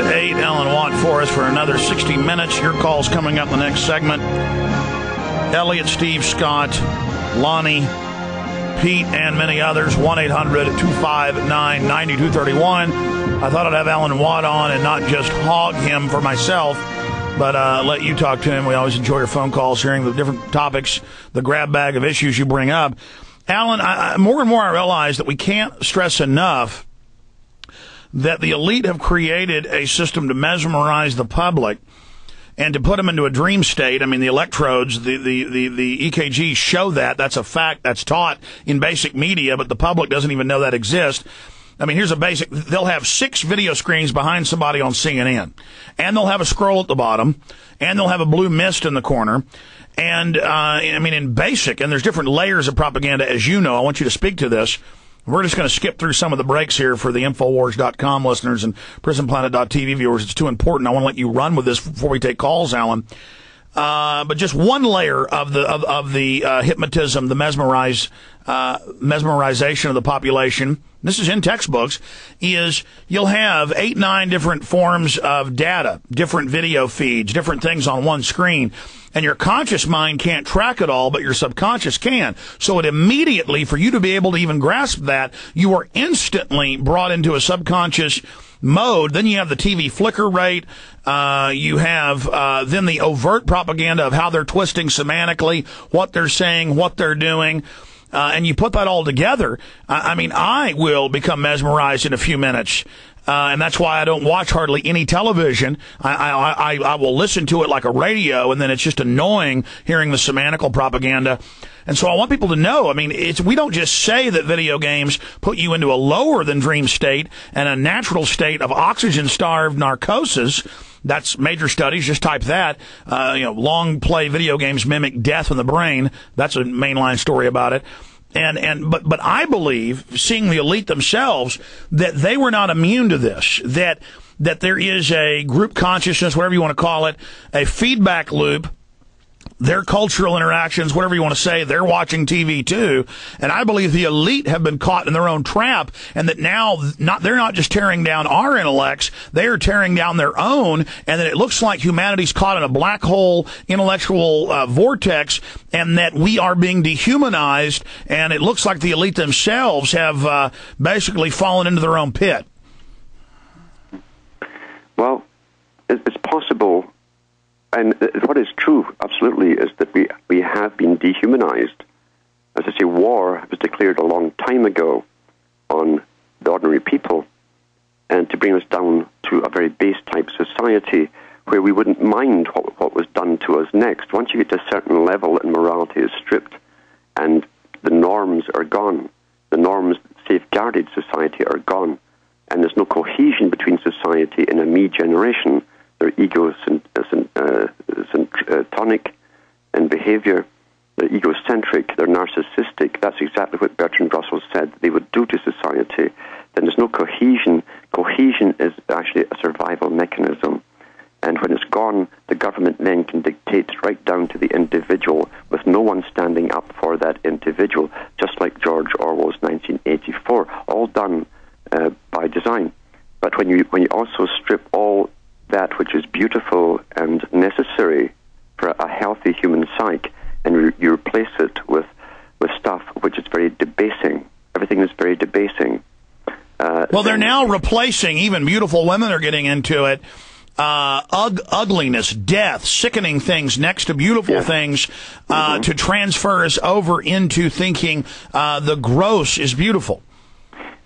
8. Alan Watt for us for another 60 minutes. Your call's coming up in the next segment. Elliot, Steve, Scott, Lonnie, Pete, and many others. 1-800-259-9231. I thought I'd have Alan Watt on and not just hog him for myself, but let you talk to him. We always enjoy your phone calls, hearing the different topics, the grab bag of issues you bring up. Alan, more and more I realize that we can't stress enough that the elite have created a system to mesmerize the public and to put them into a dream state. I mean, the electrodes, the EKGs show that. That's a fact. That's taught in basic media, but the public doesn't even know that exists. I mean, here's a basic. They'll have 6 video screens behind somebody on CNN, and they'll have a scroll at the bottom, and they'll have a blue mist in the corner. And, I mean, in basic, and there's different layers of propaganda, as you know. I want you to speak to this. We're just going to skip through some of the breaks here for the Infowars.com listeners and PrisonPlanet.tv viewers. It's too important. I want to let you run with this before we take calls, Alan. But just one layer of the hypnotism, the mesmerization of the population. This is in textbooks. Is you'll have 8, 9 different forms of data, different video feeds, different things on one screen, and your conscious mind can't track it all, but your subconscious can. So it immediately, for you to be able to even grasp that, you are instantly brought into a subconscious mode. Then you have the TV flicker rate. You have then the overt propaganda of how they're twisting semantically, what they're saying, what they're doing. And you put that all together. I mean, I will become mesmerized in a few minutes. And that's why I don't watch hardly any television. I will listen to it like a radio, and then it's just annoying hearing the semantical propaganda. And so I want people to know, I mean, we don't just say that video games put you into a lower than dream state and a natural state of oxygen-starved narcosis. That's major studies. Just type that. Long play video games mimic death in the brain. That's a mainline story about it. But I believe, seeing the elite themselves, that they were not immune to this. That there is a group consciousness, whatever you want to call it, a feedback loop. Their cultural interactions, whatever you want to say, they're watching TV too. And I believe the elite have been caught in their own trap, and that now they're not just tearing down our intellects, they are tearing down their own, and that it looks like humanity's caught in a black hole intellectual vortex, and that we are being dehumanized, and it looks like the elite themselves have basically fallen into their own pit. Well, it's possible. And what is true, absolutely, is that we have been dehumanized. As I say, war was declared a long time ago on the ordinary people, and to bring us down to a very base type society where we wouldn't mind what was done to us next. Once you get to a certain level and morality is stripped and the norms are gone, the norms that safeguarded society are gone, and there's no cohesion between society and a me generation. They're egocentric in behavior. They're egocentric. They're narcissistic. That's exactly what Bertrand Russell said they would do to society. Then there's no cohesion. Cohesion is actually a survival mechanism. And when it's gone, the government then can dictate right down to the individual with no one standing up for that individual, just like George Orwell's 1984, all done by design. But when you also strip all that which is beautiful and necessary for a healthy human psyche, and you replace it with stuff which is very debasing. Everything is very debasing. Well, they're now replacing, even beautiful women are getting into it, ugliness, death, sickening things next to beautiful things to transfer us over into thinking the gross is beautiful.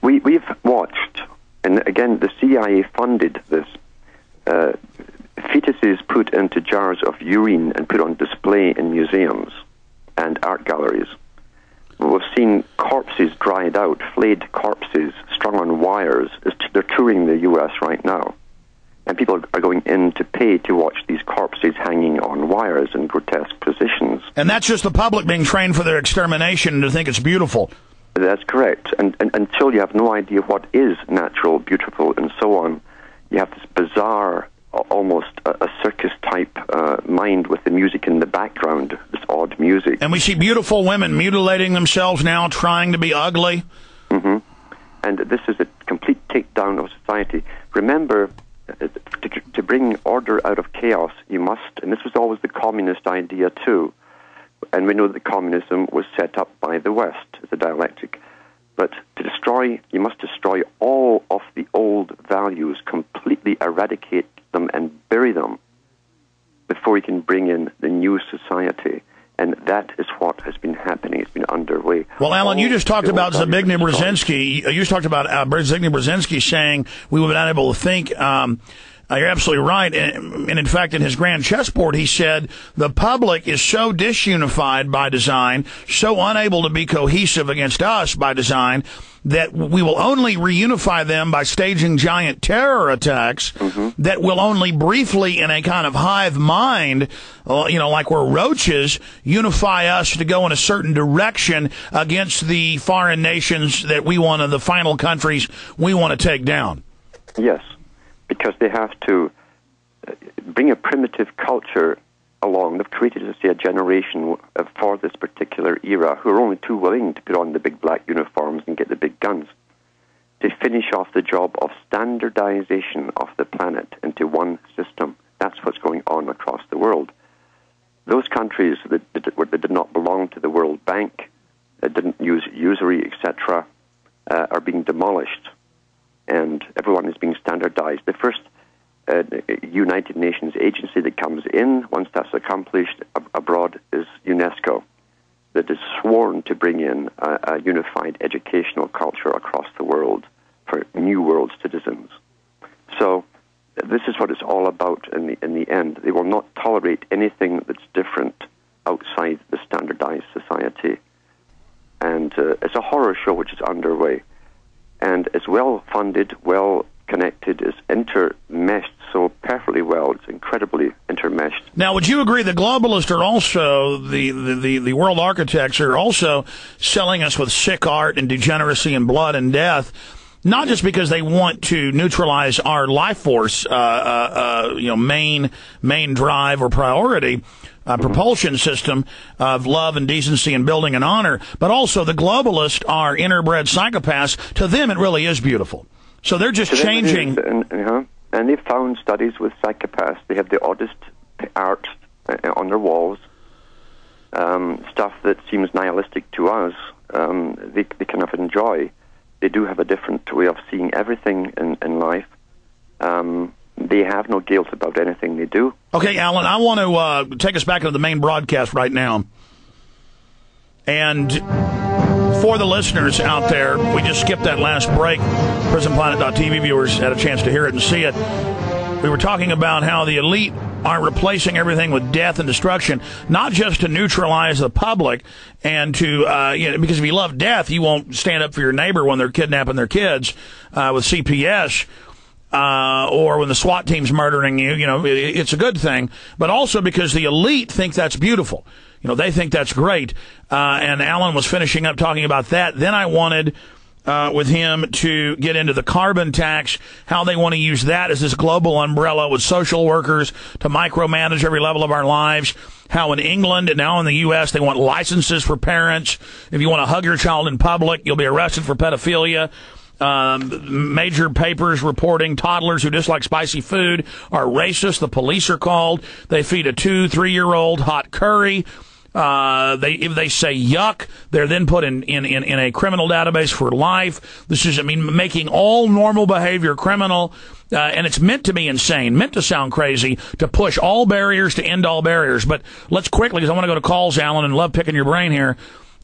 We've watched, and again, the CIA funded this, fetuses put into jars of urine and put on display in museums and art galleries. We've seen corpses dried out, flayed corpses strung on wires. They're touring the U.S. right now. And people are going in to pay to watch these corpses hanging on wires in grotesque positions. And that's just the public being trained for their extermination and to think it's beautiful. That's correct. And until you have no idea what is natural, beautiful, and so on, you have this bizarre, almost a circus-type mind with the music in the background, this odd music. And we see beautiful women mutilating themselves now, trying to be ugly. Mm-hmm. And this is a complete takedown of society. Remember, to bring order out of chaos, you must, and this was always the communist idea too, and we know that communism was set up by the West as a dialectic, but to destroy, you must destroy all of the old values, completely eradicate them and bury them before you can bring in the new society. And that is what has been happening. It's been underway. Well, Alan, you just talked about Zbigniew Brzezinski. You just talked about Zbigniew Brzezinski saying we were not able to think. You're absolutely right. And in fact, in his grand chessboard, he said the public is so disunified by design, so unable to be cohesive against us by design, that we will only reunify them by staging giant terror attacks that will only briefly, in a kind of hive mind, like we're roaches, unify us to go in a certain direction against the foreign nations that we want, the final countries we want to take down. Yes, because they have to bring a primitive culture along. They've created, as I say, a generation for this particular era who are only too willing to put on the big black uniforms and get the big guns to finish off the job of standardization of the planet into one system. That's what's going on across the world. Those countries that did not belong to the World Bank, that didn't use usury, etc., are being demolished, and everyone is being standardized. The first United Nations agency that comes in, once that's accomplished abroad, is UNESCO, that is sworn to bring in a unified educational culture across the world for New World citizens. So this is what it's all about in the end. They will not tolerate anything that's different outside the standardized society. And it's a horror show which is underway. And it's well-funded, well-connected, it's intermeshed so perfectly well. It's incredibly intermeshed. Now, would you agree the globalists are also, the world architects are also selling us with sick art and degeneracy and blood and death, not just because they want to neutralize our life force, main drive or priority, propulsion system of love and decency and building and honor, but also the globalists are interbred psychopaths. To them, it really is beautiful. So they're just changing. And they've found studies with psychopaths. They have the oddest art on their walls, stuff that seems nihilistic to us. They kind of enjoy. They do have a different way of seeing everything in life. They have no guilt about anything they do. Okay, Alan, I want to take us back into the main broadcast right now. And for the listeners out there, we just skipped that last break. PrisonPlanet.tv viewers had a chance to hear it and see it. We were talking about how the elite are replacing everything with death and destruction, not just to neutralize the public and to, because if you love death, you won't stand up for your neighbor when they're kidnapping their kids with CPS. Or when the SWAT team's murdering you, it's a good thing, but also because the elite think that's beautiful. They think that's great. And Alan was finishing up talking about that. Then I wanted, with him to get into the carbon tax, how they want to use that as this global umbrella with social workers to micromanage every level of our lives. How in England and now in the U.S. they want licenses for parents. If you want to hug your child in public, you'll be arrested for pedophilia. Major papers reporting toddlers who dislike spicy food are racist. The police are called. They feed a 2-3-year-old hot curry. If they say yuck, they're then put in a criminal database for life. This is, making all normal behavior criminal. And it's meant to be insane, meant to sound crazy, to push all barriers, to end all barriers. But let's quickly, because I want to go to calls, Alan, and love picking your brain here.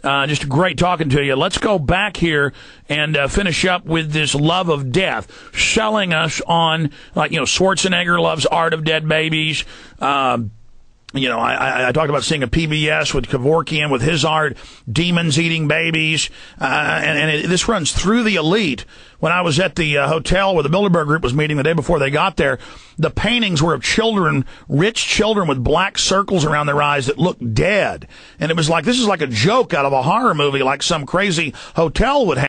Just great talking to you. Let's go back here and finish up with this love of death, selling us on, Schwarzenegger loves Art of Dead Babies. I talked about seeing a PBS with Kevorkian with his art, demons eating babies, this runs through the elite. When I was at the hotel where the Bilderberg group was meeting the day before they got there, the paintings were of children, rich children with black circles around their eyes that looked dead. And it was like, this is like a joke out of a horror movie, like some crazy hotel would have.